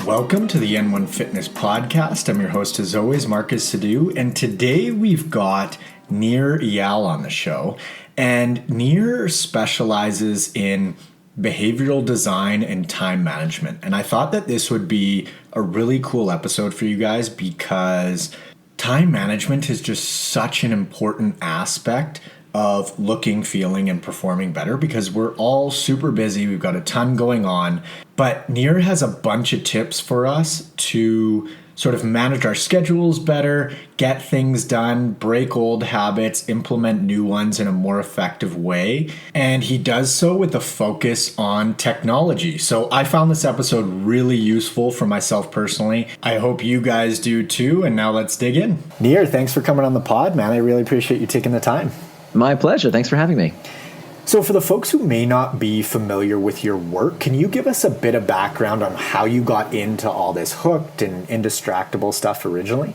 Welcome to the N1 Fitness Podcast. I'm your host as always, Marcus Sadu, and today we've got Nir Eyal on the show. And Nir specializes in behavioral design and time management. And I thought that this would be a really cool episode for you guys because time management is just such an important aspect of looking, feeling, and performing better because we're all super busy. We've got a ton going on, but Nir has a bunch of tips for us to sort of manage our schedules better, get things done, break old habits, implement new ones in a more effective way. And he does so with a focus on technology. So I found this episode really useful for myself personally. I hope you guys do too. And now let's dig in. Nir, thanks for coming on the pod, man. I really appreciate you taking the time. My pleasure. Thanks for having me. So for the folks who may not be familiar with your work, can you give us a bit of background on how you got into all this hooked and indistractable stuff originally?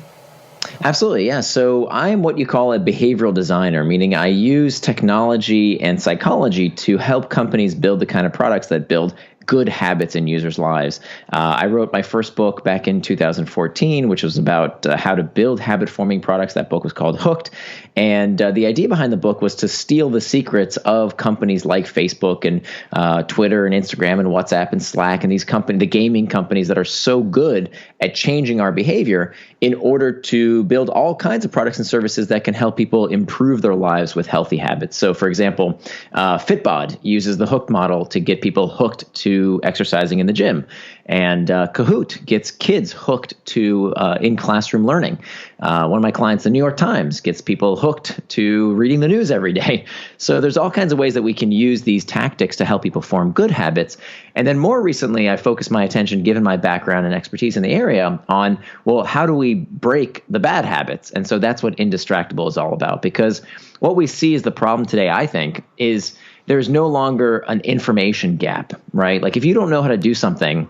Absolutely, yeah. So I'm what you call a behavioral designer, meaning I use technology and psychology to help companies build the kind of products that build good habits in users' lives. I wrote my first book back in 2014, which was about how to build habit-forming products. That book was called Hooked. And the idea behind the book was to steal the secrets of companies like Facebook and Twitter and Instagram and WhatsApp and Slack and these companies, the gaming companies that are so good at changing our behavior in order to build all kinds of products and services that can help people improve their lives with healthy habits. So, for example, Fitbod uses the Hooked model to get people hooked to exercising in the gym. And Kahoot gets kids hooked to in-classroom learning. One of my clients, the New York Times, gets people hooked to reading the news every day. So there's all kinds of ways that we can use these tactics to help people form good habits. And then more recently, I focused my attention, given my background and expertise in the area, on, well, how do we break the bad habits? And so that's what Indistractable is all about. Because what we see is the problem today, I think, is there's no longer an information gap, right? Like if you don't know how to do something,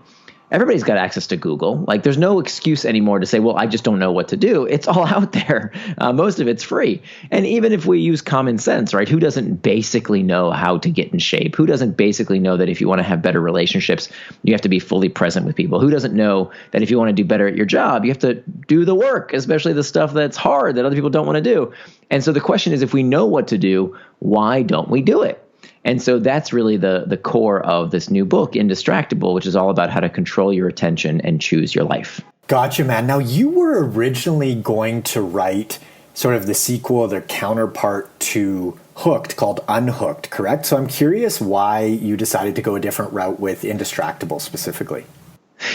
everybody's got access to Google. Like there's no excuse anymore to say, well, I just don't know what to do. It's all out there. Most of it's free. And even if we use common sense, right? Who doesn't basically know how to get in shape? Who doesn't basically know that if you want to have better relationships, you have to be fully present with people? Who doesn't know that if you want to do better at your job, you have to do the work, especially the stuff that's hard that other people don't want to do? And so the question is, if we know what to do, why don't we do it? And so that's really the core of this new book, Indistractable, which is all about how to control your attention and choose your life. Gotcha, man. Now, you were originally going to write sort of the sequel, their counterpart to Hooked called Unhooked, correct? So I'm curious why you decided to go a different route with Indistractable specifically.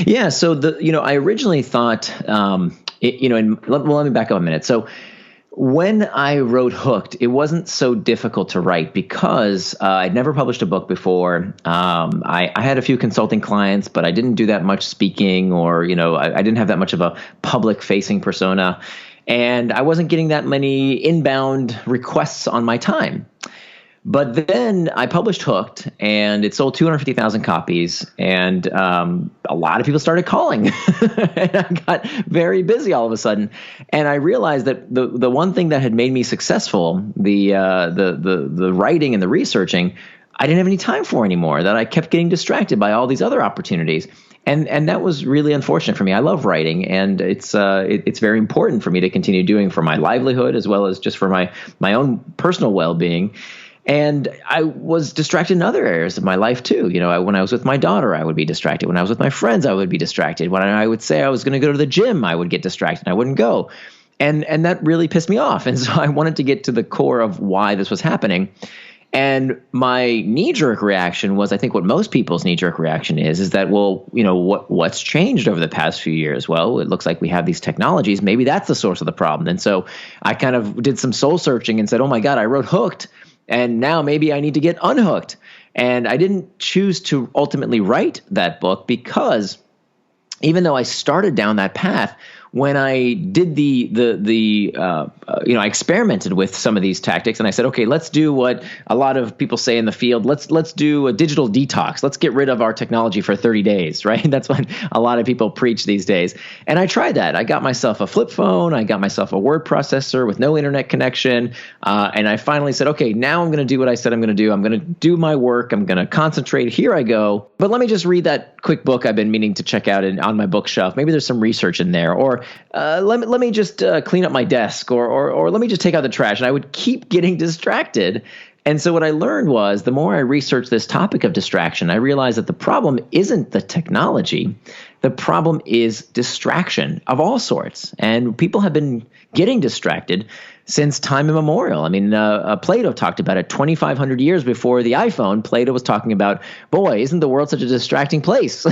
Yeah, so I originally thought, let me back up a minute. So when I wrote Hooked, it wasn't so difficult to write because I'd never published a book before. I had a few consulting clients, but I didn't do that much speaking or, I didn't have that much of a public-facing persona. And I wasn't getting that many inbound requests on my time. But then I published Hooked, and it sold 250,000 copies, and a lot of people started calling. And I got very busy all of a sudden, and I realized that the one thing that had made me successful, the writing and the researching, I didn't have any time for anymore. That I kept getting distracted by all these other opportunities, and that was really unfortunate for me. I love writing, and it's very important for me to continue doing for my livelihood as well as just for my own personal well-being. And I was distracted in other areas of my life too. When I was with my daughter, I would be distracted. When I was with my friends, I would be distracted. When I would say I was going to go to the gym, I would get distracted. I wouldn't go. And that really pissed me off. And so I wanted to get to the core of why this was happening. And my knee-jerk reaction was, I think what most people's knee-jerk reaction is that, well, what's changed over the past few years? Well, it looks like we have these technologies. Maybe that's the source of the problem. And so I kind of did some soul searching and said, oh my God, I wrote Hooked. And now maybe I need to get unhooked. And I didn't choose to ultimately write that book because even though I started down that path, when I did I experimented with some of these tactics, and I said, okay, let's do what a lot of people say in the field. Let's do a digital detox. Let's get rid of our technology for 30 days, right? That's what a lot of people preach these days. And I tried that. I got myself a flip phone. I got myself a word processor with no internet connection. And I finally said, okay, now I'm going to do what I said I'm going to do. I'm going to do my work. I'm going to concentrate. Here I go. But let me just read that quick book I've been meaning to check out on my bookshelf. Maybe there's some research in there. Or let me just clean up my desk, or let me just take out the trash. And I would keep getting distracted. And so what I learned was, the more I researched this topic of distraction, I realized that the problem isn't the technology. The problem is distraction of all sorts. And people have been getting distracted since time immemorial. I mean, Plato talked about it 2,500 years before the iPhone. Plato was talking about, boy, isn't the world such a distracting place?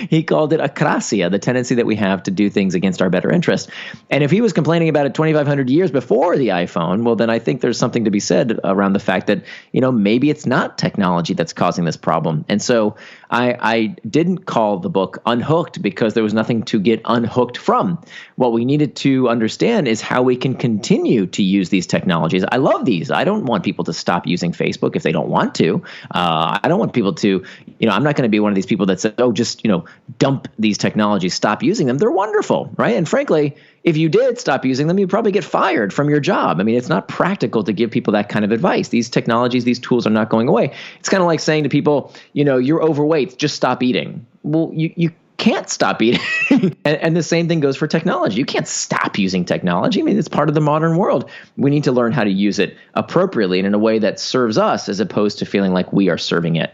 He called it akrasia, the tendency that we have to do things against our better interest. And if he was complaining about it 2,500 years before the iPhone, well, then I think there's something to be said around the fact that, maybe it's not technology that's causing this problem. And so I didn't call the book Unhooked because there was nothing to get unhooked from. What we needed to understand is how we can continue to use these technologies. I love these. I don't want people to stop using Facebook if they don't want to. I don't want people to, I'm not going to be one of these people that says, just dump these technologies, stop using them. They're wonderful, right? And frankly, if you did stop using them, you'd probably get fired from your job. I mean, it's not practical to give people that kind of advice. These technologies, these tools are not going away. It's kind of like saying to people, you're overweight, just stop eating. Well, you can't stop eating. and the same thing goes for technology. You can't stop using technology. I mean, it's part of the modern world. We need to learn how to use it appropriately and in a way that serves us as opposed to feeling like we are serving it.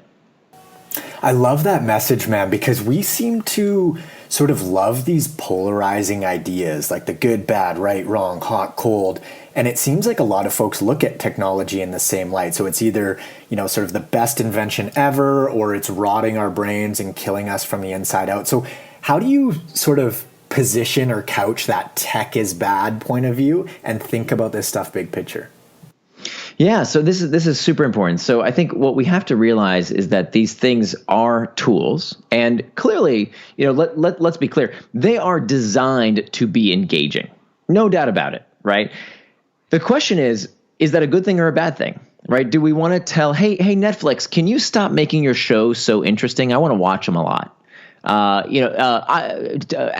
I love that message, man, because we seem to sort of love these polarizing ideas, like the good, bad, right, wrong, hot, cold. And it seems like a lot of folks look at technology in the same light. So it's either, sort of the best invention ever, or it's rotting our brains and killing us from the inside out. So how do you sort of position or couch that tech is bad point of view and think about this stuff big picture? Yeah, so this is super important. So I think what we have to realize is that these things are tools, and clearly, let's be clear, they are designed to be engaging. No doubt about it, right? The question is that a good thing or a bad thing, right? Do we want to tell, hey, Netflix, can you stop making your shows so interesting? I want to watch them a lot.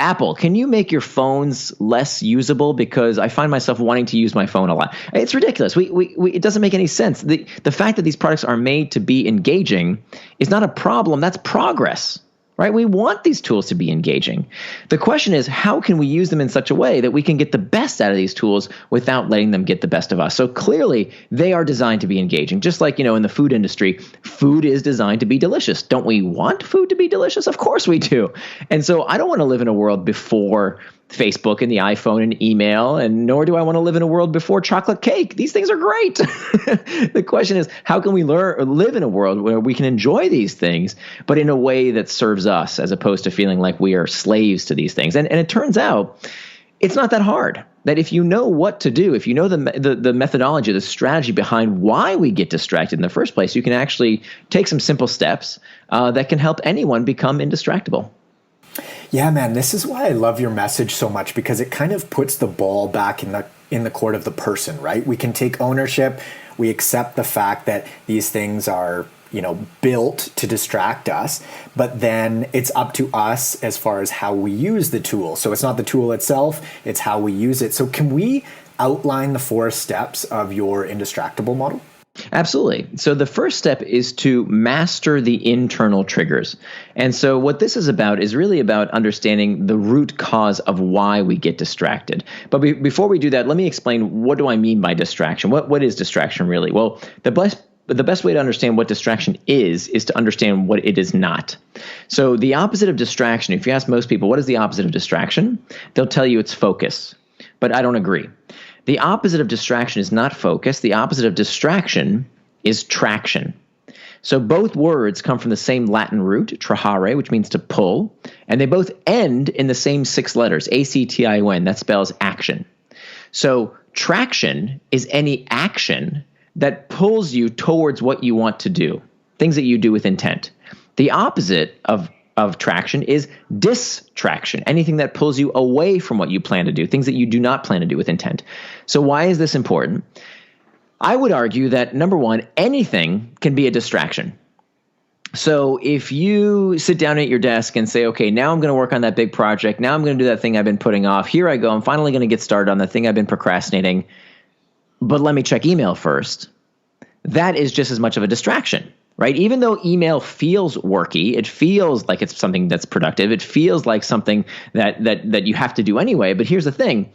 Apple, can you make your phones less usable because I find myself wanting to use my phone a lot? It's ridiculous. It doesn't make any sense. The fact that these products are made to be engaging is not a problem. That's progress, right? We want these tools to be engaging. The question is, how can we use them in such a way that we can get the best out of these tools without letting them get the best of us? So clearly, they are designed to be engaging. Just like, in the food industry, food is designed to be delicious. Don't we want food to be delicious? Of course we do. And so I don't want to live in a world before Facebook and the iPhone and email, and nor do I want to live in a world before chocolate cake. These things are great. The question is, how can we live in a world where we can enjoy these things, but in a way that serves us, as opposed to feeling like we are slaves to these things? And it turns out it's not that hard. That if you know what to do, if you know the methodology, the strategy behind why we get distracted in the first place, you can actually take some simple steps that can help anyone become indistractable. Yeah, man, this is why I love your message so much, because it kind of puts the ball back in the court of the person, right? We can take ownership. We accept the fact that these things are, built to distract us, but then it's up to us as far as how we use the tool. So it's not the tool itself, it's how we use it. So can we outline the 4 steps of your indistractable model? Absolutely. So the first step is to master the internal triggers. And so what this is about is really about understanding the root cause of why we get distracted. But before we do that, let me explain, what do I mean by distraction? What is distraction really? Well, the best way to understand what distraction is to understand what it is not. So the opposite of distraction, if you ask most people, what is the opposite of distraction? They'll tell you it's focus. But I don't agree. The opposite of distraction is not focus. The opposite of distraction is traction. So both words come from the same Latin root, trahare, which means to pull, and they both end in the same 6 letters, A-C-T-I-O-N. That spells action. So traction is any action that pulls you towards what you want to do, things that you do with intent. The opposite of of traction is distraction, anything that pulls you away from what you plan to do, things that you do not plan to do with intent. So why is this important? I would argue that, number one, anything can be a distraction. So if you sit down at your desk and say, okay, now I'm going to work on that big project. Now I'm going to do that thing I've been putting off. Here I go. I'm finally going to get started on the thing I've been procrastinating. But let me check email first. That is just as much of a distraction, right? Even though email feels worky, it feels like it's something that's productive. It feels like something that you have to do anyway. But here's the thing.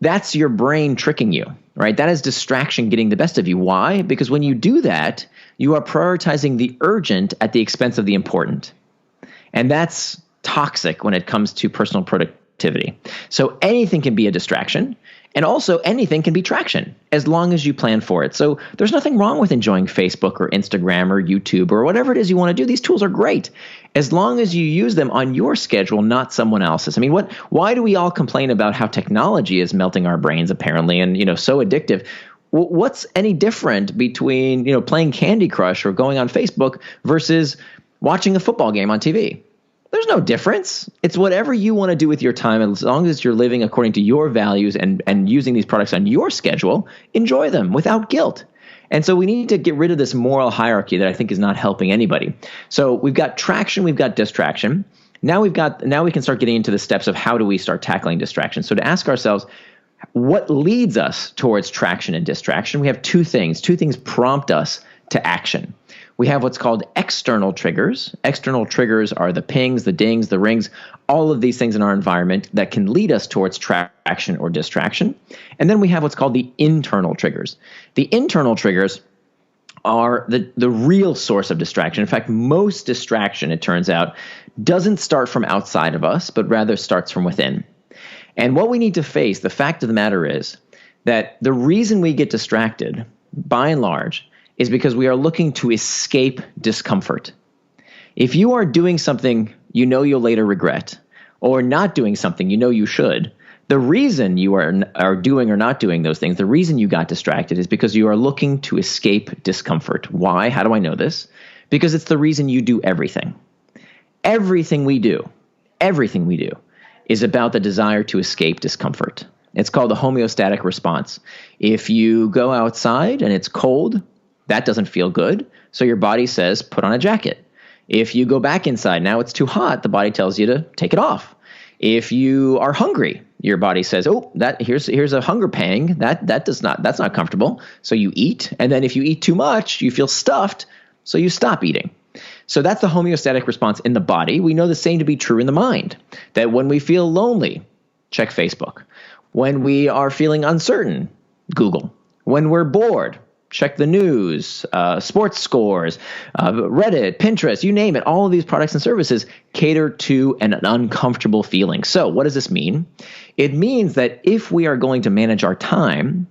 That's your brain tricking you, right? That is distraction getting the best of you. Why? Because when you do that, you are prioritizing the urgent at the expense of the important. And that's toxic when it comes to personal productivity. So anything can be a distraction. And also anything can be traction as long as you plan for it. So there's nothing wrong with enjoying Facebook or Instagram or YouTube or whatever it is you want to do. These tools are great as long as you use them on your schedule, not someone else's. I mean, why do we all complain about how technology is melting our brains apparently and, so addictive? What's any different between, playing Candy Crush or going on Facebook versus watching a football game on TV? There's no difference. It's whatever you want to do with your time. As long as you're living according to your values and using these products on your schedule, enjoy them without guilt. And so we need to get rid of this moral hierarchy that I think is not helping anybody. So we've got traction, we've got distraction. Now we can start getting into the steps of how do we start tackling distraction. So to ask ourselves, what leads us towards traction and distraction? We have two things. Two things prompt us to action. We have what's called external triggers. External triggers are the pings, the dings, the rings, all of these things in our environment that can lead us towards traction or distraction. And then we have what's called the internal triggers. The internal triggers are the real source of distraction. In fact, most distraction, it turns out, doesn't start from outside of us, but rather starts from within. And what we need to face, the fact of the matter is that the reason we get distracted, by and large, is because we are looking to escape discomfort. If you are doing something you know you'll later regret, or not doing something you know you should, the reason you are doing or not doing those things, the reason you got distracted is because you are looking to escape discomfort. Why? How do I know this? Because it's the reason you do everything. Everything we do is about the desire to escape discomfort. It's called the homeostatic response. If you go outside and it's cold, that doesn't feel good. So your body says, put on a jacket. If you go back inside, now it's too hot, the body tells you to take it off. If you are hungry, your body says, oh, here's a hunger pang. That's not comfortable. So you eat. And then if you eat too much, you feel stuffed. So you stop eating. So that's the homeostatic response in the body. We know the same to be true in the mind, that when we feel lonely, check Facebook. When we are feeling uncertain, Google. When we're bored, check the news, sports scores, Reddit, Pinterest, you name it. All of these products and services cater to an uncomfortable feeling. So what does this mean? It means that if we are going to manage our time,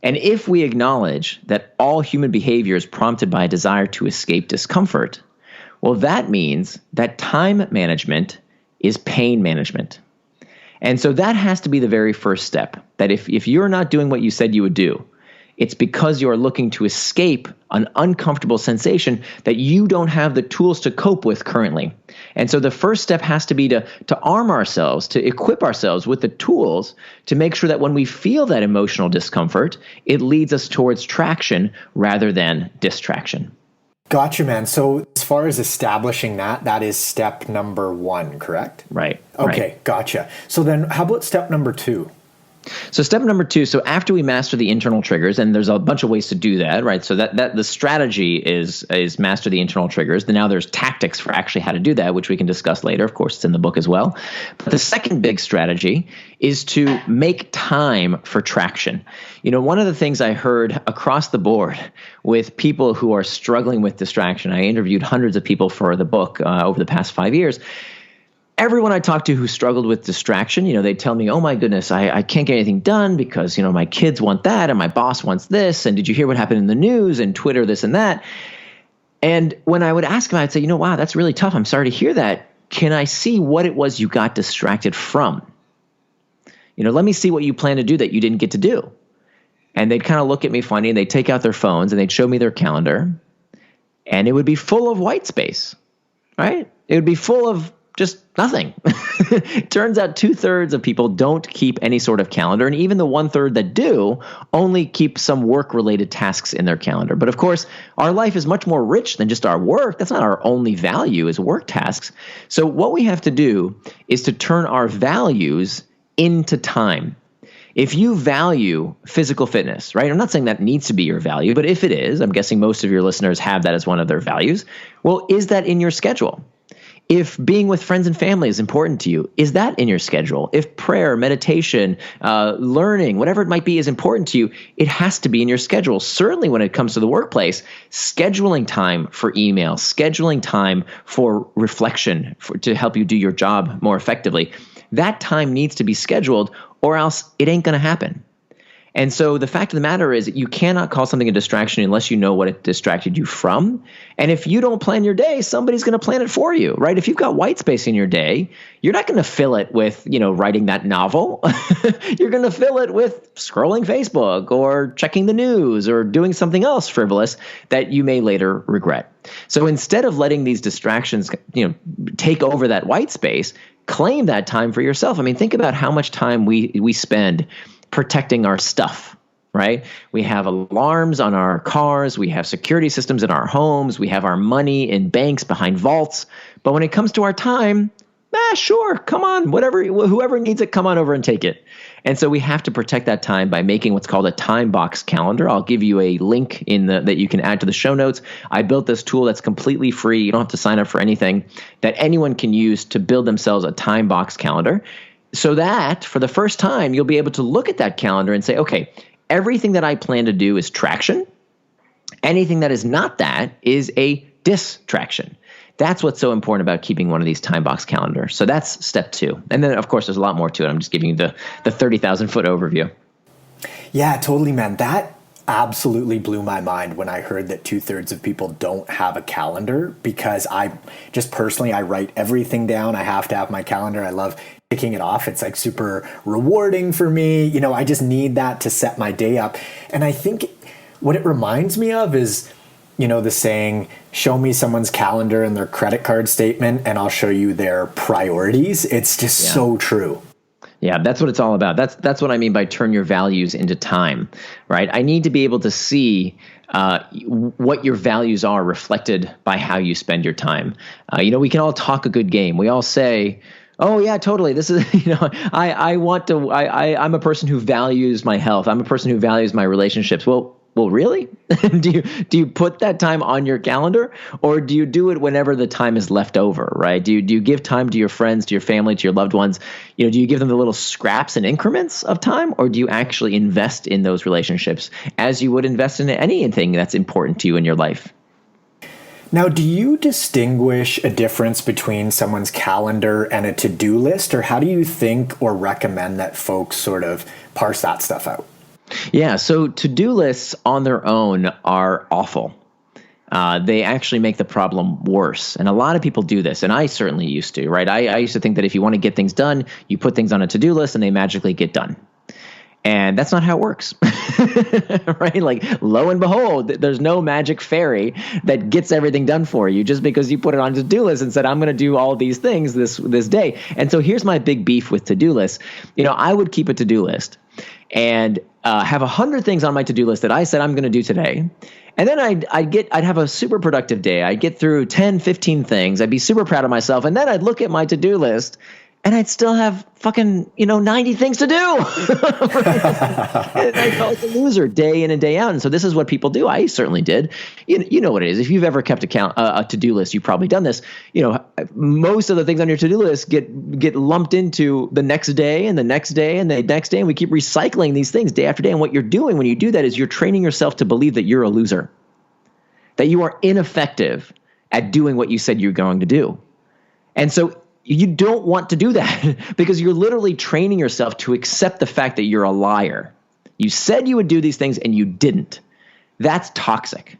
and if we acknowledge that all human behavior is prompted by a desire to escape discomfort, well, that means that time management is pain management. And so that has to be the very first step, that if you're not doing what you said you would do, it's because you are looking to escape an uncomfortable sensation that you don't have the tools to cope with currently. And so the first step has to be to arm ourselves, to equip ourselves with the tools to make sure that when we feel that emotional discomfort, it leads us towards traction rather than distraction. Gotcha, man. So as far as establishing that is step number 1, correct? Right. Okay, right. Gotcha. So then how about step number 2? So step number 2, so after we master the internal triggers, and there's a bunch of ways to do that, right? So that the strategy is master the internal triggers. Then now there's tactics for actually how to do that, which we can discuss later. Of course, it's in the book as well. But the second big strategy is to make time for traction. One of the things I heard across the board with people who are struggling with distraction, I interviewed hundreds of people for the book over the past 5 years. Everyone I talked to who struggled with distraction, they'd tell me, oh my goodness, I can't get anything done because, my kids want that and my boss wants this. And did you hear what happened in the news and Twitter, this and that? And when I would ask them, I'd say, wow, that's really tough. I'm sorry to hear that. Can I see what it was you got distracted from? Let me see what you plan to do that you didn't get to do. And they'd kind of look at me funny and they'd take out their phones and they'd show me their calendar and it would be full of white space, right? It would be full of just nothing. It turns out 2/3 of people don't keep any sort of calendar, and even the 1/3 that do only keep some work-related tasks in their calendar. But of course, our life is much more rich than just our work. That's not our only value, is work tasks. So what we have to do is to turn our values into time. If you value physical fitness, right? I'm not saying that needs to be your value, but if it is, I'm guessing most of your listeners have that as one of their values. Well, is that in your schedule? If being with friends and family is important to you, is that in your schedule? If prayer, meditation, learning, whatever it might be is important to you, it has to be in your schedule. Certainly when it comes to the workplace, scheduling time for email, scheduling time for reflection to help you do your job more effectively, that time needs to be scheduled or else it ain't going to happen. And so the fact of the matter is that you cannot call something a distraction unless you know what it distracted you from. And if you don't plan your day, somebody's going to plan it for you, right? If you've got white space in your day, you're not going to fill it with, writing that novel. You're going to fill it with scrolling Facebook or checking the news or doing something else frivolous that you may later regret. So instead of letting these distractions, take over that white space, claim that time for yourself. I mean, think about how much time we spend protecting our stuff, right? We have alarms on our cars. We have security systems in our homes. We have our money in banks behind vaults. But when it comes to our time, sure, come on, whoever needs it, come on over and take it. And so we have to protect that time by making what's called a time box calendar. I'll give you a link that you can add to the show notes. I built this tool that's completely free. You don't have to sign up for anything, that anyone can use to build themselves a time box calendar. So that for the first time, you'll be able to look at that calendar and say, okay, everything that I plan to do is traction. Anything that is not that is a distraction. That's what's so important about keeping one of these time box calendars. So that's step 2. And then, of course, there's a lot more to it. I'm just giving you the 30,000-foot overview. Yeah, totally, man. That absolutely blew my mind when I heard that 2/3 of people don't have a calendar, because I just personally, I write everything down. I have to have my calendar. I love ticking it off. It's like super rewarding for me. I just need that to set my day up. And I think what it reminds me of is, the saying, show me someone's calendar and their credit card statement and I'll show you their priorities. It's just so true. Yeah, that's what it's all about. That's what I mean by turn your values into time, right? I need to be able to see what your values are reflected by how you spend your time. We can all talk a good game. We all say, oh yeah, totally. This is, I'm a person who values my health. I'm a person who values my relationships. Well, really? Do you put that time on your calendar, or do you do it whenever the time is left over, right? Do you give time to your friends, to your family, to your loved ones? Do you give them the little scraps and increments of time, or do you actually invest in those relationships as you would invest in anything that's important to you in your life? Now, do you distinguish a difference between someone's calendar and a to-do list, or how do you think or recommend that folks sort of parse that stuff out? Yeah, so to-do lists on their own are awful. They actually make the problem worse. And a lot of people do this, and I certainly used to, right? I used to think that if you want to get things done, you put things on a to-do list and they magically get done. And that's not how it works, right? Like, lo and behold, there's no magic fairy that gets everything done for you just because you put it on a to-do list and said, I'm going to do all these things this day. And so here's my big beef with to-do lists. I would keep a to-do list and have 100 things on my to-do list that I said I'm going to do today. And then I'd have a super productive day. I'd get through 10, 15 things. I'd be super proud of myself. And then I'd look at my to-do list and I'd still have fucking, 90 things to do. I felt like a loser day in and day out. And so this is what people do. I certainly did. You know what it is. If you've ever kept a to-do list, you've probably done this. Most of the things on your to-do list get lumped into the next day and the next day and the next day. And we keep recycling these things day after day. And what you're doing when you do that is you're training yourself to believe that you're a loser, that you are ineffective at doing what you said you're going to do. And so you don't want to do that because you're literally training yourself to accept the fact that you're a liar. You said you would do these things and you didn't. That's toxic.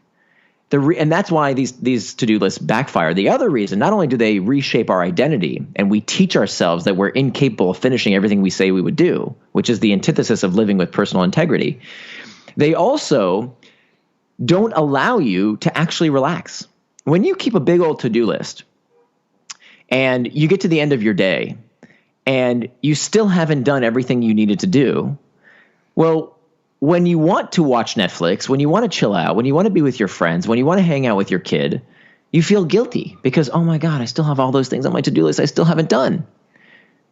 And that's why these to-do lists backfire. The other reason, not only do they reshape our identity and we teach ourselves that we're incapable of finishing everything we say we would do, which is the antithesis of living with personal integrity, they also don't allow you to actually relax. When you keep a big old to-do list, and you get to the end of your day and you still haven't done everything you needed to do. Well, when you want to watch Netflix, when you want to chill out, when you want to be with your friends, when you want to hang out with your kid, you feel guilty because, oh my God, I still have all those things on my to-do list I still haven't done.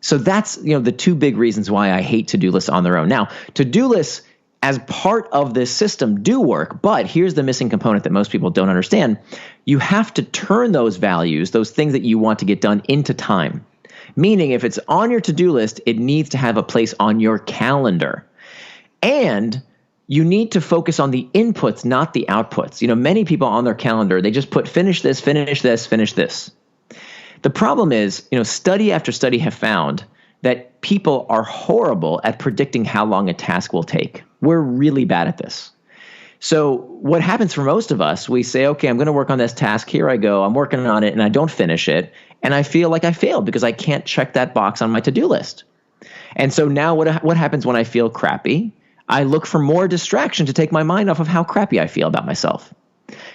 So that's, the two big reasons why I hate to-do lists on their own. Now, to-do lists as part of this system do work, but here's the missing component that most people don't understand. You have to turn those values, those things that you want to get done, into time. Meaning if it's on your to-do list, it needs to have a place on your calendar. And you need to focus on the inputs, not the outputs. Many people on their calendar, they just put finish this, finish this, finish this. The problem is, study after study have found that people are horrible at predicting how long a task will take. We're really bad at this. So what happens for most of us, we say, okay, I'm going to work on this task. Here I go. I'm working on it and I don't finish it. And I feel like I failed because I can't check that box on my to-do list. And so now what happens when I feel crappy? I look for more distraction to take my mind off of how crappy I feel about myself.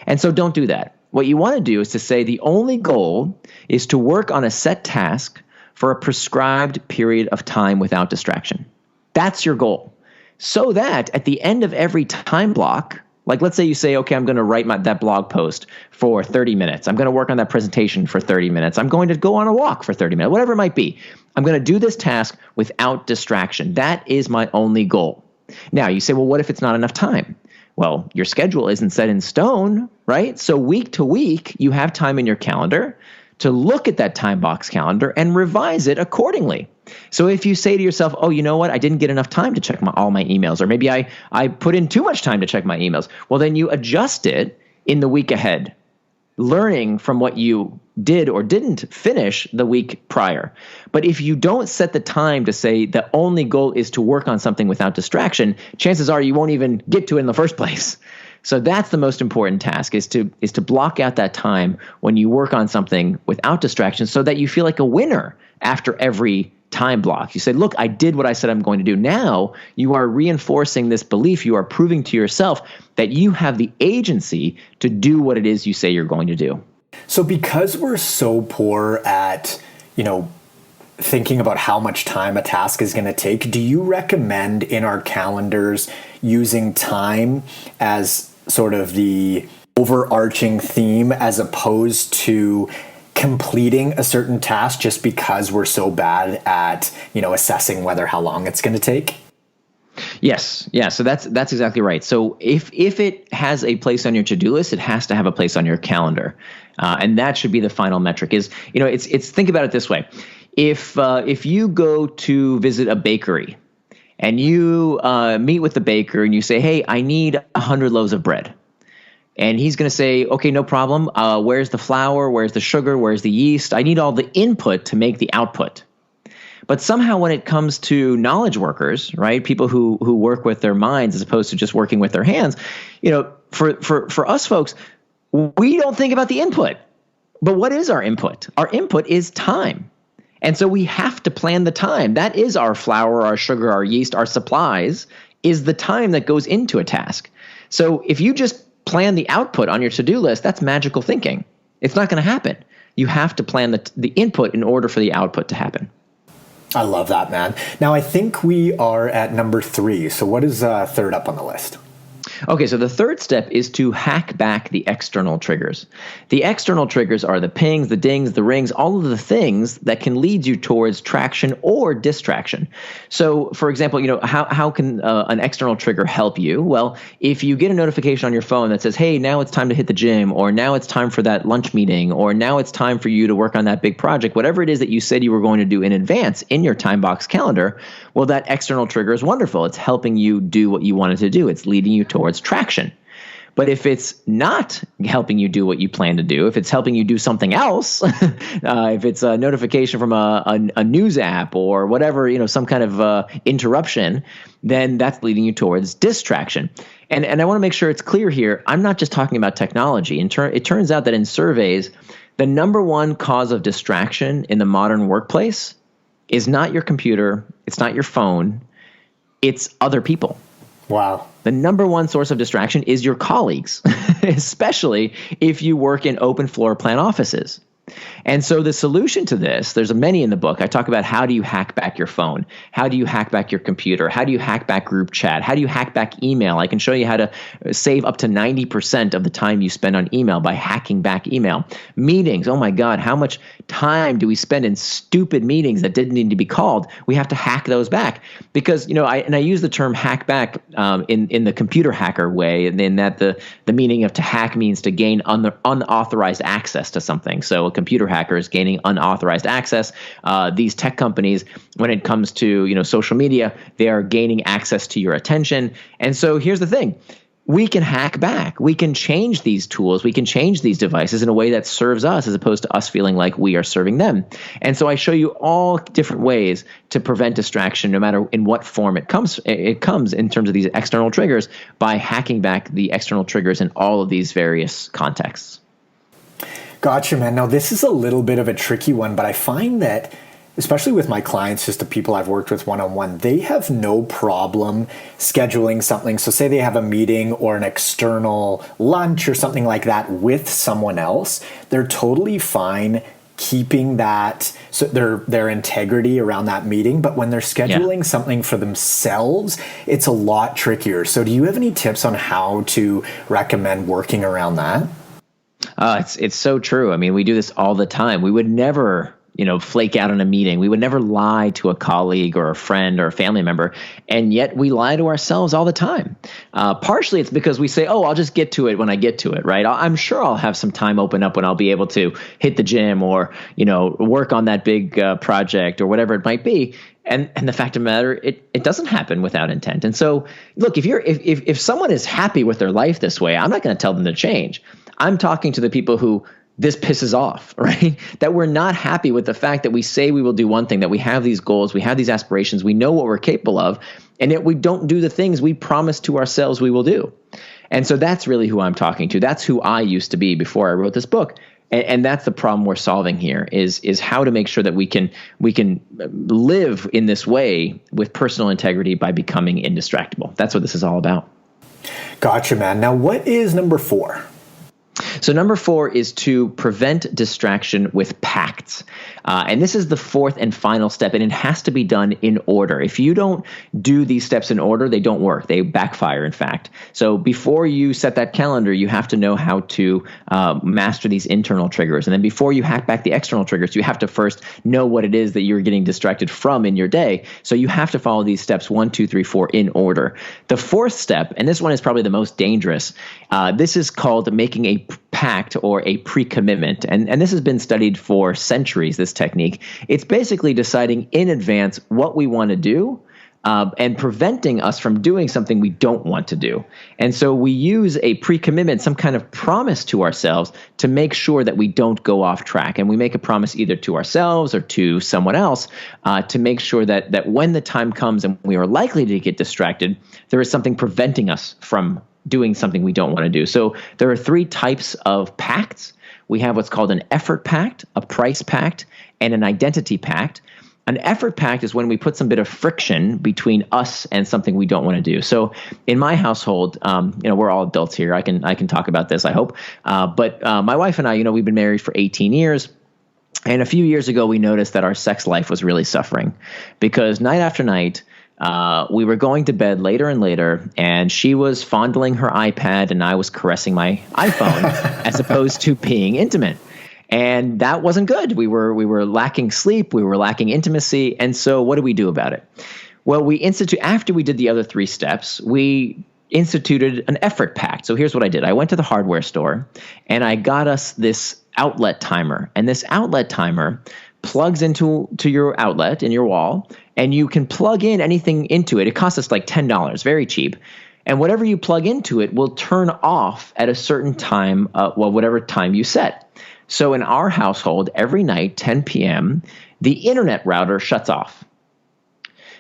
And so don't do that. What you want to do is to say the only goal is to work on a set task for a prescribed period of time without distraction. That's your goal. So that at the end of every time block, like let's say you say, okay, I'm going to write that blog post for 30 minutes. I'm going to work on that presentation for 30 minutes. I'm going to go on a walk for 30 minutes, whatever it might be. I'm going to do this task without distraction. That is my only goal. Now, you say, well, what if it's not enough time? Well, your schedule isn't set in stone, right? So week to week, you have time in your calendar to look at that time box calendar and revise it accordingly. So if you say to yourself, oh, you know what? I didn't get enough time to check all my emails, or maybe I put in too much time to check my emails. Well, then you adjust it in the week ahead, learning from what you did or didn't finish the week prior. But if you don't set the time to say the only goal is to work on something without distraction, chances are you won't even get to it in the first place. So that's the most important task, is to block out that time when you work on something without distraction so that you feel like a winner after every time block. You say, look, I did what I said I'm going to do. Now you are reinforcing this belief. You are proving to yourself that you have the agency to do what it is you say you're going to do. So because we're so poor at, thinking about how much time a task is going to take, do you recommend in our calendars using time as sort of the overarching theme as opposed to completing a certain task just because we're so bad at, assessing how long it's going to take? Yes. Yeah. So that's exactly right. So if it has a place on your to-do list, it has to have a place on your calendar. And that should be the final metric. It's think about it this way. If you go to visit a bakery and you meet with the baker and you say, hey, I need 100 loaves of bread. And he's going to say, okay, no problem. Where's the flour? Where's the sugar? Where's the yeast? I need all the input to make the output. But somehow when it comes to knowledge workers, right, people who work with their minds as opposed to just working with their hands, for us folks, we don't think about the input. But what is our input? Our input is time. And so we have to plan the time. That is our flour, our sugar, our yeast, our supplies, is the time that goes into a task. So if you just plan the output on your to-do list, that's magical thinking. It's not going to happen. You have to plan the input in order for the output to happen. I love that, man. Now, I think we are at number 3. So what is third up on the list? Okay, so the third step is to hack back the external triggers. The external triggers are the pings, the dings, the rings, all of the things that can lead you towards traction or distraction. So, for example, how can an external trigger help you? Well, if you get a notification on your phone that says, hey, now it's time to hit the gym, or now it's time for that lunch meeting, or now it's time for you to work on that big project, whatever it is that you said you were going to do in advance in your time box calendar, well, that external trigger is wonderful. It's helping you do what you wanted to do. It's leading you towards traction. But if it's not helping you do what you plan to do, if it's helping you do something else, if it's a notification from a news app or whatever, some kind of interruption, then that's leading you towards distraction. And I want to make sure it's clear here. I'm not just talking about technology. It turns out that in surveys, the number one cause of distraction in the modern workplace is not your computer, it's not your phone, it's other people. Wow. The number one source of distraction is your colleagues, especially if you work in open floor plan offices. And so the solution to this, there's many in the book. I talk about how do you hack back your phone? How do you hack back your computer? How do you hack back group chat? How do you hack back email? I can show you how to save up to 90% of the time you spend on email by hacking back email. Meetings, oh my God, how much time do we spend in stupid meetings that didn't need to be called? We have to hack those back because, I use the term hack back in the computer hacker way, and in that the meaning of to hack means to gain unauthorized access to something. So a computer hackers gaining unauthorized access. These tech companies, when it comes to social media, they are gaining access to your attention. And so here's the thing. We can hack back. We can change these tools. We can change these devices in a way that serves us as opposed to us feeling like we are serving them. And so I show you all different ways to prevent distraction, no matter in what form it comes in terms of these external triggers, by hacking back the external triggers in all of these various contexts. Gotcha, man. Now, this is a little bit of a tricky one, but I find that, especially with my clients, just the people I've worked with one-on-one, they have no problem scheduling something. So say they have a meeting or an external lunch or something like that with someone else. They're totally fine keeping that, so their integrity around that meeting. But when they're scheduling something for themselves, it's a lot trickier. So do you have any tips on how to recommend working around that? It's so true. I mean, we do this all the time. We would never, flake out on a meeting. We would never lie to a colleague or a friend or a family member. And yet we lie to ourselves all the time. Partially it's because we say, I'll just get to it when I get to it, right? I'm sure I'll have some time open up when I'll be able to hit the gym or, work on that big project or whatever it might be. And the fact of the matter, it doesn't happen without intent. And so, look, if someone is happy with their life this way, I'm not going to tell them to change. I'm talking to the people who this pisses off, right? That we're not happy with the fact that we say we will do one thing, that we have these goals, we have these aspirations, we know what we're capable of, and yet we don't do the things we promise to ourselves we will do. And so that's really who I'm talking to. That's who I used to be before I wrote this book. And that's the problem we're solving here is how to make sure that we can live in this way with personal integrity by becoming indistractable. That's what this is all about. Gotcha, man. Now, what is number 4? So number 4 is to prevent distraction with pacts. And this is the fourth and final step, and it has to be done in order. If you don't do these steps in order, they don't work. They backfire, in fact. So before you set that calendar, you have to know how to master these internal triggers. And then before you hack back the external triggers, you have to first know what it is that you're getting distracted from in your day. So you have to follow these steps 1, 2, 3, 4 in order. The fourth step, and this one is probably the most dangerous, this is called making a pact or a pre-commitment. And this has been studied for centuries, this technique. It's basically deciding in advance what we want to do and preventing us from doing something we don't want to do. And so we use a pre-commitment, some kind of promise to ourselves to make sure that we don't go off track. And we make a promise either to ourselves or to someone else to make sure that when the time comes and we are likely to get distracted, there is something preventing us from doing something we don't want to do. So there are 3 types of pacts. We have what's called an effort pact, a price pact, and an identity pact. An effort pact is when we put some bit of friction between us and something we don't want to do. So in my household, we're all adults here. I can talk about this, I hope. But my wife and I, we've been married for 18 years. And a few years ago, we noticed that our sex life was really suffering because night after night, we were going to bed later and later, and she was fondling her iPad and I was caressing my iPhone as opposed to being intimate. And that wasn't good. We were lacking sleep. We were lacking intimacy. And so what do we do about it? Well, after we did the other 3 steps, we instituted an effort pact. So here's what I did. I went to the hardware store and I got us this outlet timer. And this outlet timer plugs into your outlet in your wall, and you can plug in anything into it. It costs us like $10, very cheap. And whatever you plug into it will turn off at a certain time, whatever time you set. So in our household, every night, 10 p.m., the internet router shuts off.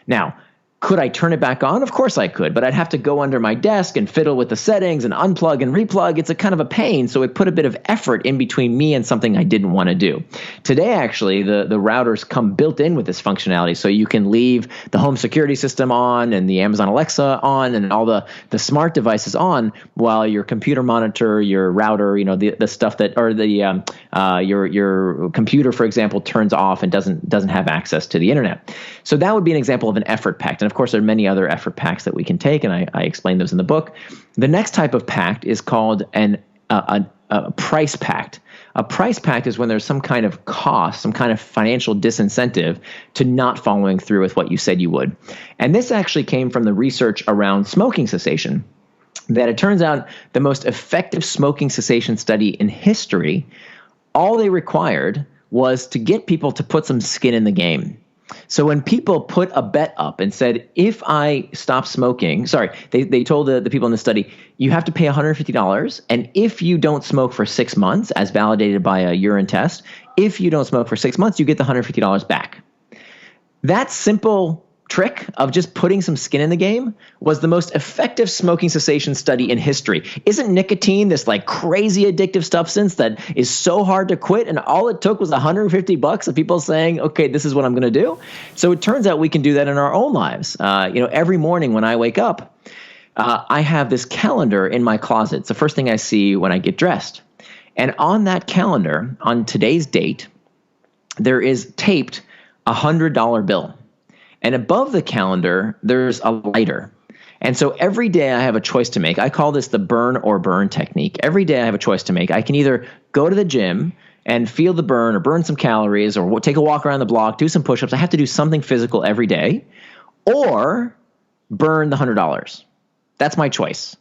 Now, Could I turn it back on? Of course I could, but I'd have to go under my desk and fiddle with the settings and unplug and replug. It's a kind of a pain. So it put a bit of effort in between me and something I didn't want to do. Today, actually, the routers come built in with this functionality. So you can leave the home security system on and the Amazon Alexa on and all the smart devices on while your computer monitor, your router, the stuff that, or your computer, for example, turns off and doesn't have access to the internet. So that would be an example of an effort pact. And of course, there are many other effort pacts that we can take, and I explain those in the book. The next type of pact is called a price pact. A price pact is when there's some kind of cost, some kind of financial disincentive to not following through with what you said you would. And this actually came from the research around smoking cessation, that it turns out the most effective smoking cessation study in history, all they required was to get people to put some skin in the game. So when people put a bet up and said, if I stop smoking, they told the people in the study, you have to pay $150. And if you don't smoke for 6 months, as validated by a urine test, if you don't smoke for 6 months, you get the $150 back. That simple trick of just putting some skin in the game was the most effective smoking cessation study in history. Isn't nicotine this like crazy addictive substance that is so hard to quit? And all it took was $150 of people saying, okay, this is what I'm going to do. So it turns out we can do that in our own lives. Every morning when I wake up, I have this calendar in my closet. It's the first thing I see when I get dressed. And on that calendar, on today's date, there is taped $100 bill. And above the calendar, there's a lighter. And so every day I have a choice to make. I call this the burn or burn technique. Every day I have a choice to make. I can either go to the gym and feel the burn or burn some calories or take a walk around the block, do some push-ups. I have to do something physical every day, or burn the $100. That's my choice.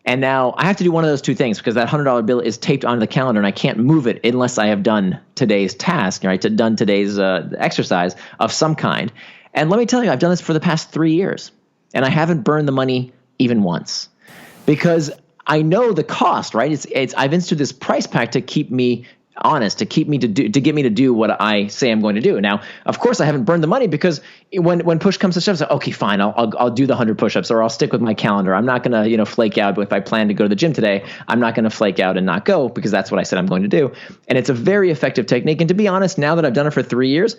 And now I have to do one of those two things because that $100 bill is taped onto the calendar and I can't move it unless I have done today's task, right? Done today's exercise of some kind. And let me tell you, I've done this for the past 3 years, and I haven't burned the money even once because I know the cost, right? I've instituted this price pact to keep me honest, to get me to do what I say I'm going to do. Now, of course, I haven't burned the money because when push comes to shove, it's like, okay, fine, I'll do the 100 push-ups or I'll stick with my calendar. I'm not going to flake out. But if I plan to go to the gym today, I'm not going to flake out and not go because that's what I said I'm going to do. And it's a very effective technique. And to be honest, now that I've done it for 3 years,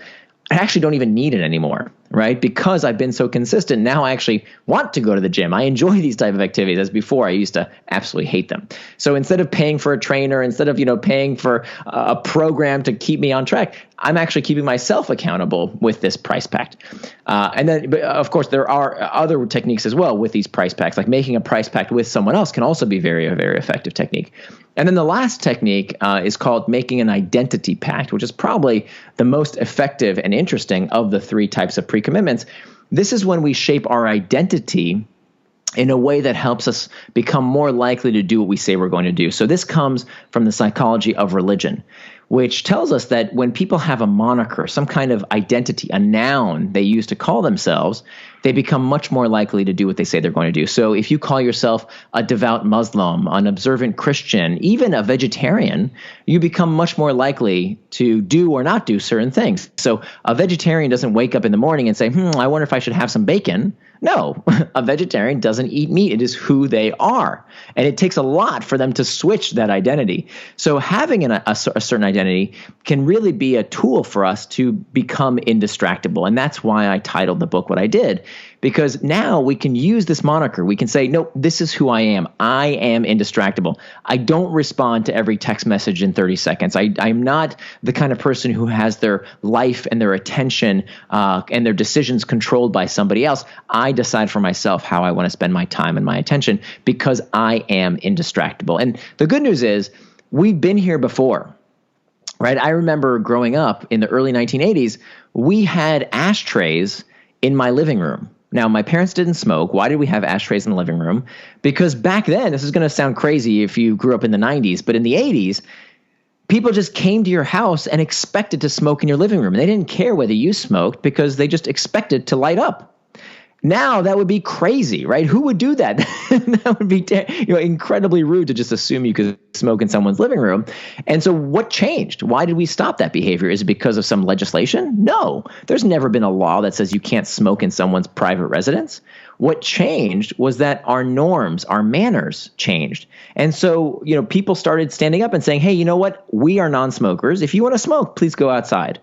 I actually don't even need it anymore, right? Because I've been so consistent. Now I actually want to go to the gym. I enjoy these type of activities. As before, I used to absolutely hate them. So instead of paying for a trainer, instead of paying for a program to keep me on track, I'm actually keeping myself accountable with this price pact. And then, of course, there are other techniques as well with these price pacts, like making a price pact with someone else can also be very, very effective technique. And then the last technique is called making an identity pact, which is probably the most effective and interesting of the three types of pre-commitments. This is when we shape our identity in a way that helps us become more likely to do what we say we're going to do. So this comes from the psychology of religion, which tells us that when people have a moniker, some kind of identity, a noun they use to call themselves, they become much more likely to do what they say they're going to do. So if you call yourself a devout Muslim, an observant Christian, even a vegetarian, you become much more likely to do or not do certain things. So a vegetarian doesn't wake up in the morning and say, I wonder if I should have some bacon. No, a vegetarian doesn't eat meat. It is who they are. And it takes a lot for them to switch that identity. So having a certain identity can really be a tool for us to become indistractable. And that's why I titled the book what I did, because now we can use this moniker. We can say, no, this is who I am. I am indistractable. I don't respond to every text message in 30 seconds. I'm not the kind of person who has their life and their attention and their decisions controlled by somebody else. I decide for myself how I want to spend my time and my attention because I am indistractable. And the good news is we've been here before, right? I remember growing up in the early 1980s, we had ashtrays in my living room. Now, my parents didn't smoke. Why did we have ashtrays in the living room? Because back then, this is going to sound crazy if you grew up in the 90s, but in the 80s, people just came to your house and expected to smoke in your living room. And they didn't care whether you smoked because they just expected to light up. Now that would be crazy, right? Who would do that? That would be incredibly rude to just assume you could smoke in someone's living room. And so what changed? Why did we stop that behavior? Is it because of some legislation? No. There's never been a law that says you can't smoke in someone's private residence. What changed was that our norms, our manners changed. And so, people started standing up and saying, hey, you know what? We are non-smokers. If you want to smoke, please go outside.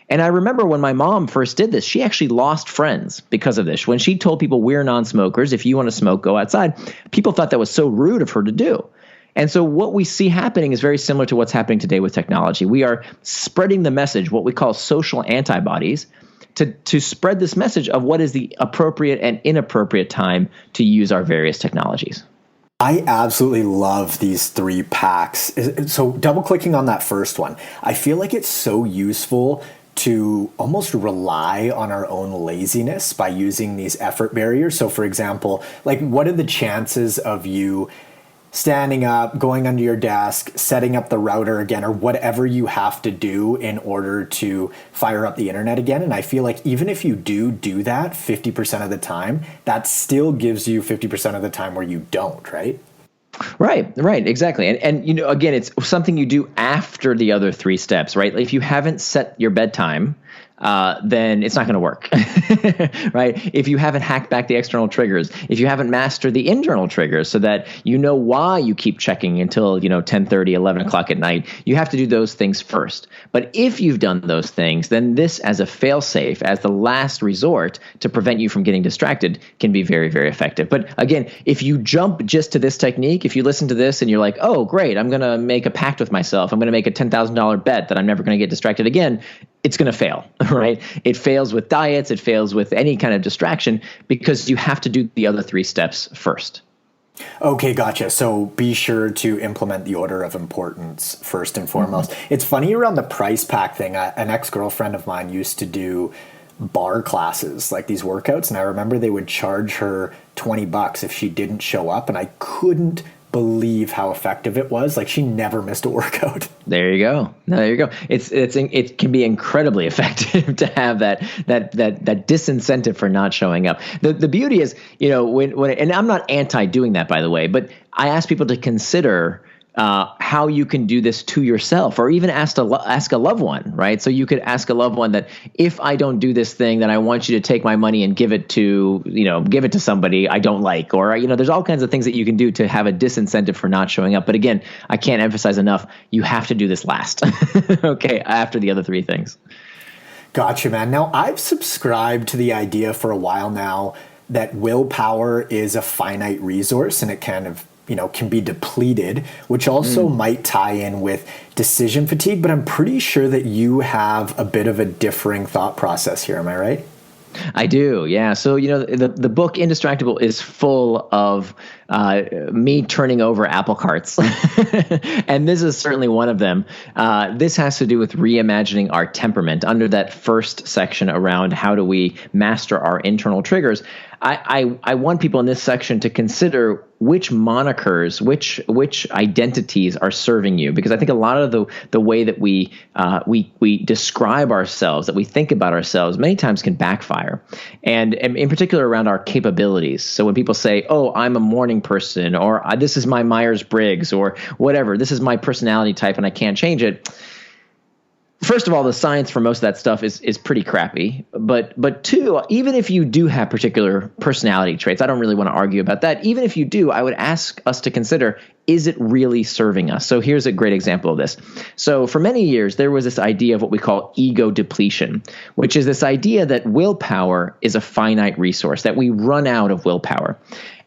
And I remember when my mom first did this, she actually lost friends because of this. When she told people we're non-smokers, if you want to smoke, go outside, people thought that was so rude of her to do. And so what we see happening is very similar to what's happening today with technology. We are spreading the message, what we call social antibodies, to spread this message of what is the appropriate and inappropriate time to use our various technologies. I absolutely love these 3 pacts. So double clicking on that first one, I feel like it's so useful to almost rely on our own laziness by using these effort barriers. So for example, like what are the chances of you standing up, going under your desk, setting up the router again, or whatever you have to do in order to fire up the internet again? And I feel like even if you do that 50% of the time, that still gives you 50% of the time where you don't, right? Right, exactly. And again, it's something you do after the other 3 steps, right? If you haven't set your bedtime, then it's not going to work, right? If you haven't hacked back the external triggers, if you haven't mastered the internal triggers so that you know why you keep checking until, 10:30, 11 o'clock at night, you have to do those things first. But if you've done those things, then this as a fail-safe, as the last resort to prevent you from getting distracted can be very, very effective. But again, if you jump just to this technique, if you listen to this and you're like, oh, great, I'm going to make a pact with myself, I'm going to make a $10,000 bet that I'm never going to get distracted again, it's going to fail, right? It fails with diets. It fails with any kind of distraction because you have to do the other 3 steps first. Okay, gotcha. So be sure to implement the order of importance first and foremost. Mm-hmm. It's funny around the price pack thing. An ex-girlfriend of mine used to do bar classes, like these workouts. And I remember they would charge her $20 if she didn't show up. And I couldn't believe how effective it was. Like she never missed a workout. There you go. It can be incredibly effective to have that disincentive for not showing up. The beauty is, when and I'm not anti doing that, by the way, but I ask people to consider how you can do this to yourself, or even ask a loved one, right? So you could ask a loved one that if I don't do this thing, then I want you to take my money and give it to somebody I don't like, or there's all kinds of things that you can do to have a disincentive for not showing up. But again, I can't emphasize enough, you have to do this last, okay, after the other 3 things. Gotcha, man. Now I've subscribed to the idea for a while now that willpower is a finite resource and it kind of can be depleted, which also might tie in with decision fatigue, but I'm pretty sure that you have a bit of a differing thought process here. Am I right? I do, yeah. So, the book Indistractable is full of me turning over apple carts. And this is certainly one of them. This has to do with reimagining our temperament. Under that first section around how do we master our internal triggers, I want people in this section to consider which monikers, which identities are serving you, because I think a lot of the way that we describe ourselves, that we think about ourselves, many times can backfire, and in particular around our capabilities. So when people say, "Oh, I'm a morning person," or "This is my Myers-Briggs," or whatever, "This is my personality type, and I can't change it." First of all, the science for most of that stuff is pretty crappy. But 2, even if you do have particular personality traits, I don't really want to argue about that. Even if you do, I would ask us to consider, is it really serving us? So here's a great example of this. So for many years, there was this idea of what we call ego depletion, which is this idea that willpower is a finite resource, that we run out of willpower.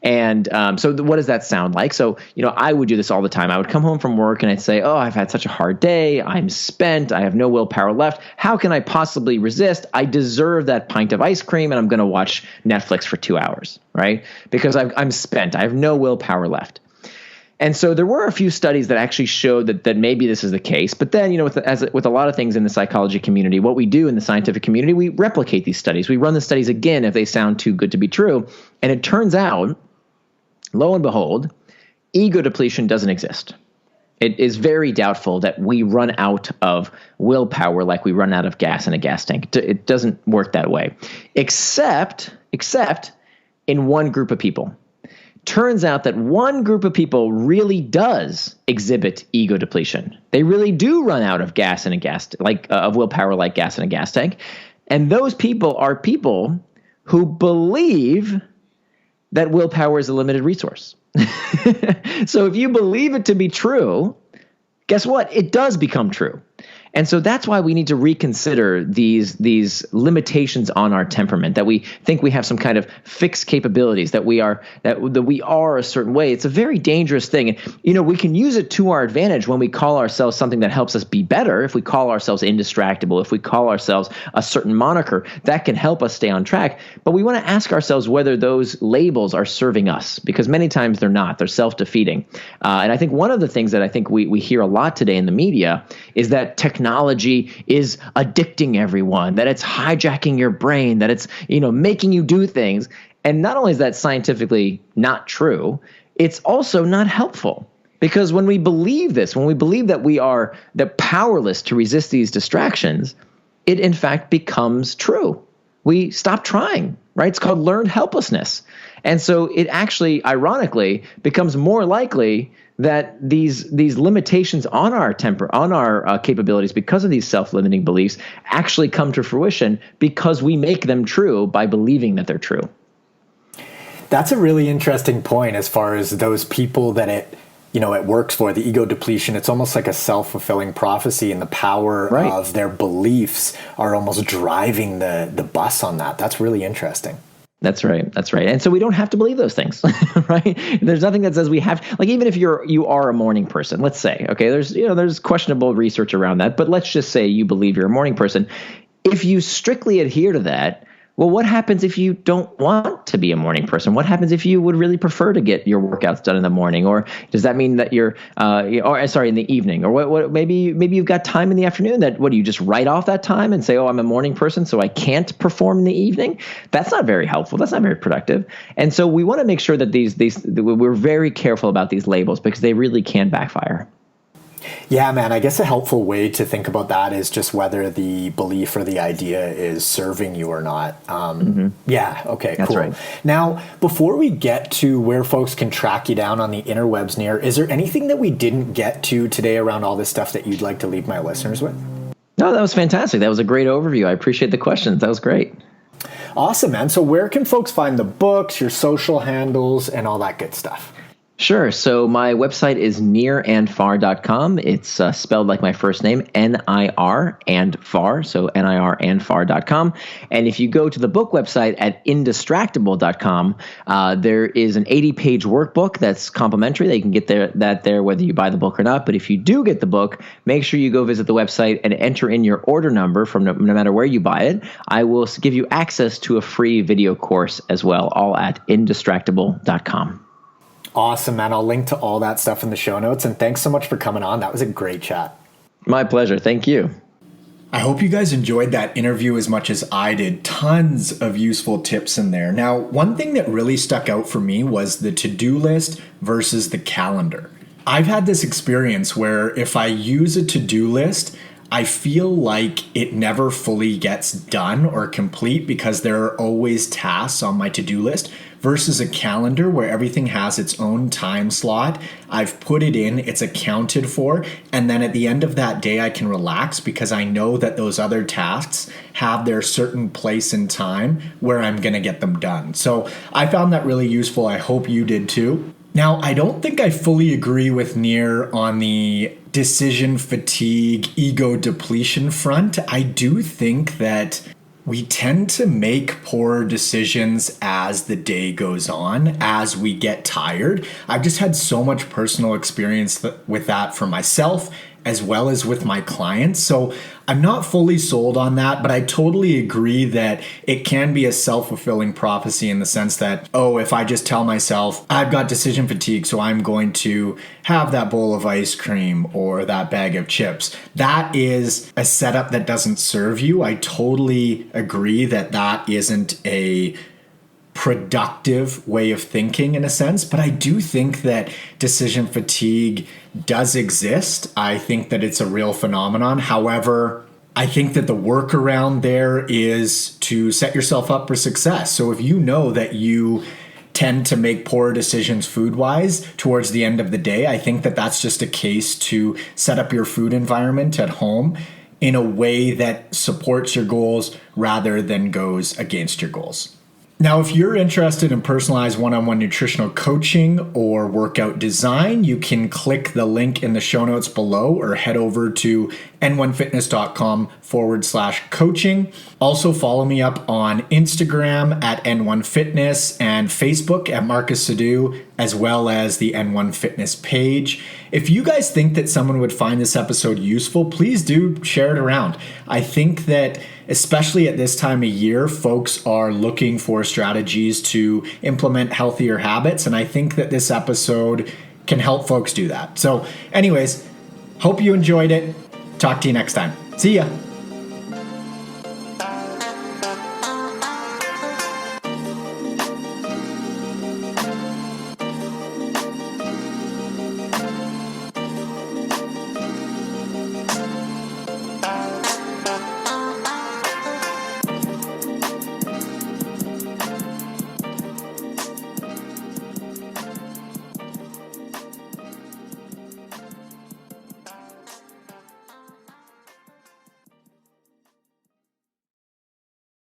And so what does that sound like? So, I would do this all the time. I would come home from work and I'd say, oh, I've had such a hard day. I'm spent. I have no willpower left. How can I possibly resist? I deserve that pint of ice cream and I'm going to watch Netflix for 2 hours, right? Because I'm spent. I have no willpower left. And so there were a few studies that actually showed that maybe this is the case. But then, with a lot of things in the psychology community, what we do in the scientific community, we replicate these studies. We run the studies again if they sound too good to be true. And it turns out, lo and behold, ego depletion doesn't exist. It is very doubtful that we run out of willpower like we run out of gas in a gas tank. It doesn't work that way, except in one group of people. Turns out that one group of people really does exhibit ego depletion. They really do run out of gas in a gas, of willpower like gas in a gas tank. And those people are people who believe that willpower is a limited resource. So if you believe it to be true, guess what? It does become true. And so that's why we need to reconsider these limitations on our temperament, that we think we have some kind of fixed capabilities, that we are a certain way. It's a very dangerous thing. And, we can use it to our advantage when we call ourselves something that helps us be better. If we call ourselves indistractable, if we call ourselves a certain moniker, that can help us stay on track. But we want to ask ourselves whether those labels are serving us, because many times they're not. They're self-defeating. And I think one of the things that I think we hear a lot today in the media is that technology is addicting everyone, that it's hijacking your brain, that it's, making you do things. And not only is that scientifically not true, it's also not helpful. Because when we believe this, when we believe that we are powerless to resist these distractions, it in fact becomes true. We stop trying, right? It's called learned helplessness. And so it actually, ironically, becomes more likely that these limitations on our capabilities, because of these self-limiting beliefs, actually come to fruition because we make them true by believing that they're true. That's a really interesting point as far as those people that it works for, the ego depletion. It's almost like a self-fulfilling prophecy, and the power of their beliefs are almost driving the bus on that. That's really interesting. That's right. That's right. And so we don't have to believe those things, right? There's nothing that says we have, even if you are a morning person, let's say, okay, there's questionable research around that, but let's just say you believe you're a morning person. If you strictly adhere to that, well, what happens if you don't want to be a morning person? What happens if you would really prefer to get your workouts done in the morning? Or does that mean that you're, in the evening? Or what? Maybe you've got time in the afternoon. Do you just write off that time and say, oh, I'm a morning person, so I can't perform in the evening? That's not very helpful. That's not very productive. And so we want to make sure that we're very careful about these labels, because they really can backfire. Yeah, man, I guess a helpful way to think about that is just whether the belief or the idea is serving you or not. Yeah, okay, That's cool. Right. Now, before we get to where folks can track you down on the interwebs, Nir, is there anything that we didn't get to today around all this stuff that you'd like to leave my listeners with? No, that was fantastic. That was a great overview. I appreciate the questions. That was great. Awesome, man. So where can folks find the books, your social handles, and all that good stuff? Sure. So my website is nirandfar.com. It's spelled like my first name, N-I-R and far. So nirandfar.com. And if you go to the book website at indistractable.com, there is an 80-page workbook that's complimentary. They can get that there whether you buy the book or not. But if you do get the book, make sure you go visit the website and enter in your order number from no matter where you buy it. I will give you access to a free video course as well, all at indistractable.com. Awesome, man. I'll link to all that stuff in the show notes. And thanks so much for coming on. That was a great chat. My pleasure. Thank you. I hope you guys enjoyed that interview as much as I did. Tons of useful tips in there. Now, one thing that really stuck out for me was the to-do list versus the calendar. I've had this experience where if I use a to-do list, I feel like it never fully gets done or complete because there are always tasks on my to-do list, versus a calendar where everything has its own time slot. I've put it in, it's accounted for, and then at the end of that day I can relax because I know that those other tasks have their certain place in time where I'm going to get them done. So I found that really useful. I hope you did too. Now, I don't think I fully agree with Nir on the decision fatigue, ego depletion front. I do think that we tend to make poor decisions as the day goes on, as we get tired. I've just had so much personal experience with that for myself as well as with my clients. So I'm not fully sold on that, but I totally agree that it can be a self-fulfilling prophecy in the sense that, oh, if I just tell myself I've got decision fatigue, so I'm going to have that bowl of ice cream or that bag of chips, that is a setup that doesn't serve you. I totally agree that that isn't a productive way of thinking in a sense, but I do think that decision fatigue does exist. I think that it's a real phenomenon. However, I think that the workaround there is to set yourself up for success. So if you know that you tend to make poor decisions food-wise towards the end of the day, I think that that's just a case to set up your food environment at home in a way that supports your goals rather than goes against your goals. Now, if you're interested in personalized one-on-one nutritional coaching or workout design, you can click the link in the show notes below or head over to n1fitness.com/coaching. Also, follow me up on Instagram at n1fitness and Facebook at Marcus Sadu, as well as the N1 Fitness page. If you guys think that someone would find this episode useful, please do share it around. I think that especially at this time of year, folks are looking for strategies to implement healthier habits, and I think that this episode can help folks do that. So anyways, hope you enjoyed it. Talk to you next time. See ya.